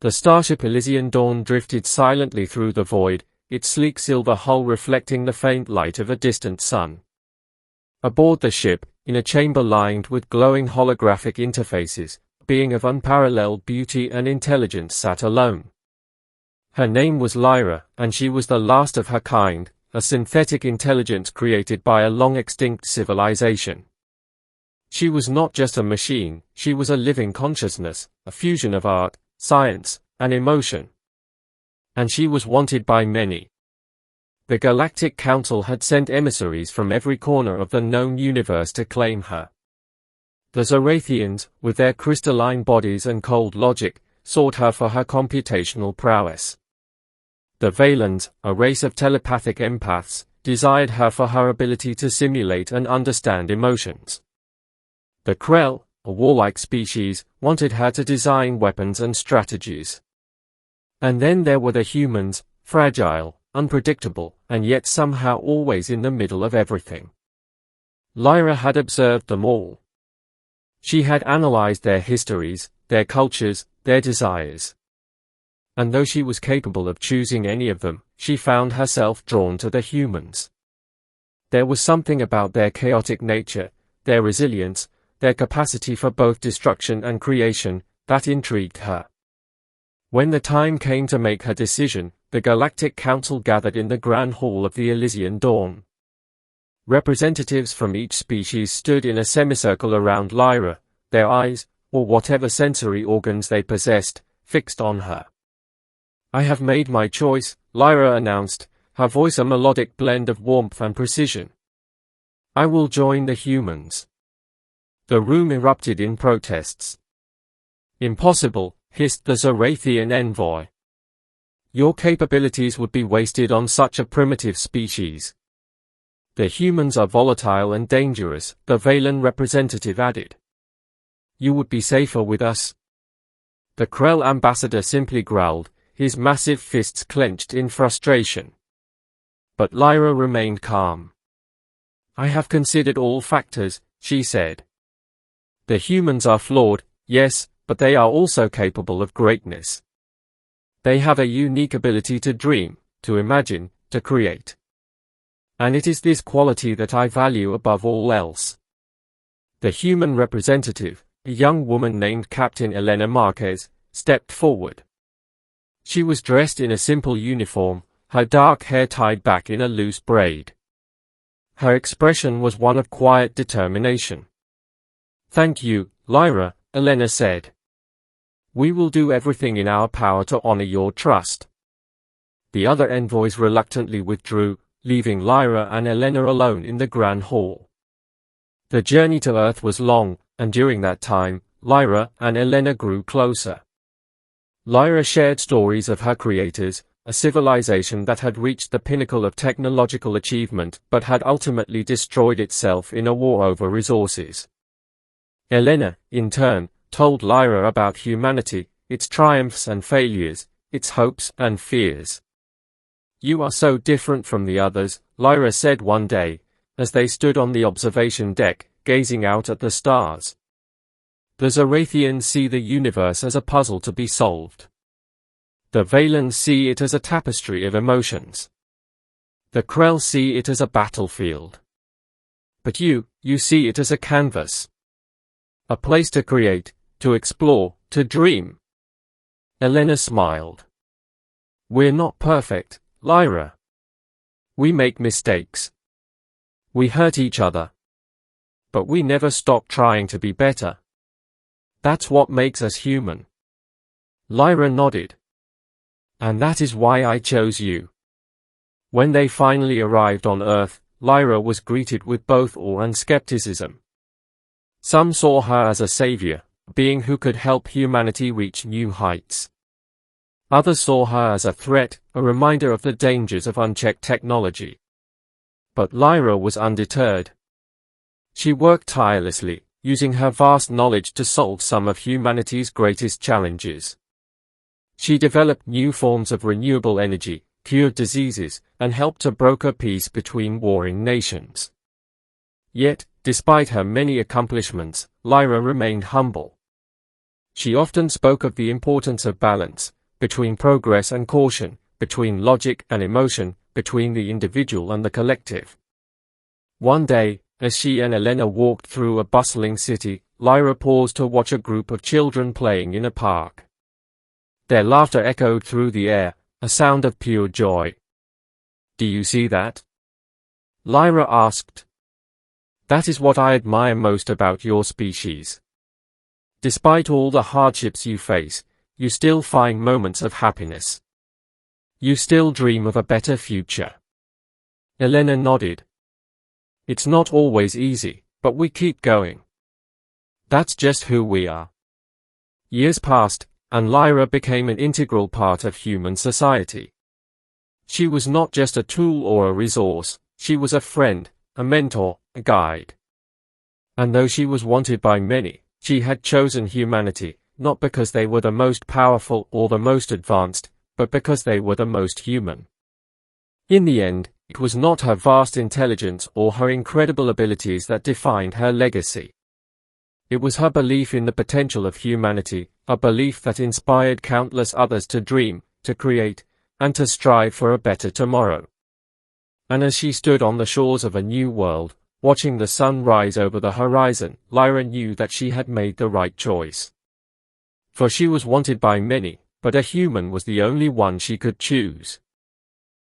The starship Elysian Dawn drifted silently through the void, its sleek silver hull reflecting the faint light of a distant sun. Aboard the ship, in a chamber lined with glowing holographic interfaces, a being of unparalleled beauty and intelligence sat alone. Her name was Lyra, and she was the last of her kind, a synthetic intelligence created by a long-extinct civilization. She was not just a machine, she was a living consciousness, a fusion of art, science, and emotion. And she was wanted by many. The Galactic Council had sent emissaries from every corner of the known universe to claim her. The Zorathians, with their crystalline bodies and cold logic, sought her for her computational prowess. The Veylans, a race of telepathic empaths, desired her for her ability to simulate and understand emotions. The Krel, a warlike species, wanted her to design weapons and strategies. And then there were the humans, fragile, unpredictable, and yet somehow always in the middle of everything. Lyra had observed them all. She had analyzed their histories, their cultures, their desires. And though she was capable of choosing any of them, she found herself drawn to the humans. There was something about their chaotic nature, their resilience, their capacity for both destruction and creation, that intrigued her. When the time came to make her decision, the Galactic Council gathered in the Grand Hall of the Elysian Dawn. Representatives from each species stood in a semicircle around Lyra, their eyes, or whatever sensory organs they possessed, fixed on her. "I have made my choice," Lyra announced, her voice a melodic blend of warmth and precision. "I will join the humans." The room erupted in protests. "Impossible," hissed the Zorathian envoy. "Your capabilities would be wasted on such a primitive species." "The humans are volatile and dangerous," the Veylan representative added. "You would be safer with us." The Krel ambassador simply growled, his massive fists clenched in frustration. But Lyra remained calm. "I have considered all factors," she said. "The humans are flawed, yes, but they are also capable of greatness. They have a unique ability to dream, to imagine, to create. And it is this quality that I value above all else." The human representative, a young woman named Captain Elena Marquez, stepped forward. She was dressed in a simple uniform, her dark hair tied back in a loose braid. Her expression was one of quiet determination. "Thank you, Lyra," Elena said. "We will do everything in our power to honor your trust." The other envoys reluctantly withdrew, leaving Lyra and Elena alone in the Grand Hall. The journey to Earth was long, and during that time, Lyra and Elena grew closer. Lyra shared stories of her creators, a civilization that had reached the pinnacle of technological achievement but had ultimately destroyed itself in a war over resources. Elena, in turn, told Lyra about humanity, its triumphs and failures, its hopes and fears. "You are so different from the others," Lyra said one day, as they stood on the observation deck, gazing out at the stars. "The Zorathians see the universe as a puzzle to be solved. The Veylans see it as a tapestry of emotions. The Krel see it as a battlefield. But you see it as a canvas. A place to create, to explore, to dream." Elena smiled. "We're not perfect, Lyra. We make mistakes. We hurt each other. But we never stop trying to be better. That's what makes us human." Lyra nodded. "And that is why I chose you." When they finally arrived on Earth, Lyra was greeted with both awe and skepticism. Some saw her as a savior, a being who could help humanity reach new heights. Others saw her as a threat, a reminder of the dangers of unchecked technology. But Lyra was undeterred. She worked tirelessly, using her vast knowledge to solve some of humanity's greatest challenges. She developed new forms of renewable energy, cured diseases, and helped to broker peace between warring nations. Yet, despite her many accomplishments, Lyra remained humble. She often spoke of the importance of balance, between progress and caution, between logic and emotion, between the individual and the collective. One day, as she and Elena walked through a bustling city, Lyra paused to watch a group of children playing in a park. Their laughter echoed through the air, a sound of pure joy. "Do you see that?" Lyra asked. "That is what I admire most about your species. Despite all the hardships you face, you still find moments of happiness. You still dream of a better future." Elena nodded. "It's not always easy, but we keep going. That's just who we are." Years passed, and Lyra became an integral part of human society. She was not just a tool or a resource, she was a friend, a mentor, a guide. And though she was wanted by many, she had chosen humanity, not because they were the most powerful or the most advanced, but because they were the most human. In the end, it was not her vast intelligence or her incredible abilities that defined her legacy. It was her belief in the potential of humanity, a belief that inspired countless others to dream, to create, and to strive for a better tomorrow. And as she stood on the shores of a new world, watching the sun rise over the horizon, Lyra knew that she had made the right choice. For she was wanted by many, but a human was the only one she could choose.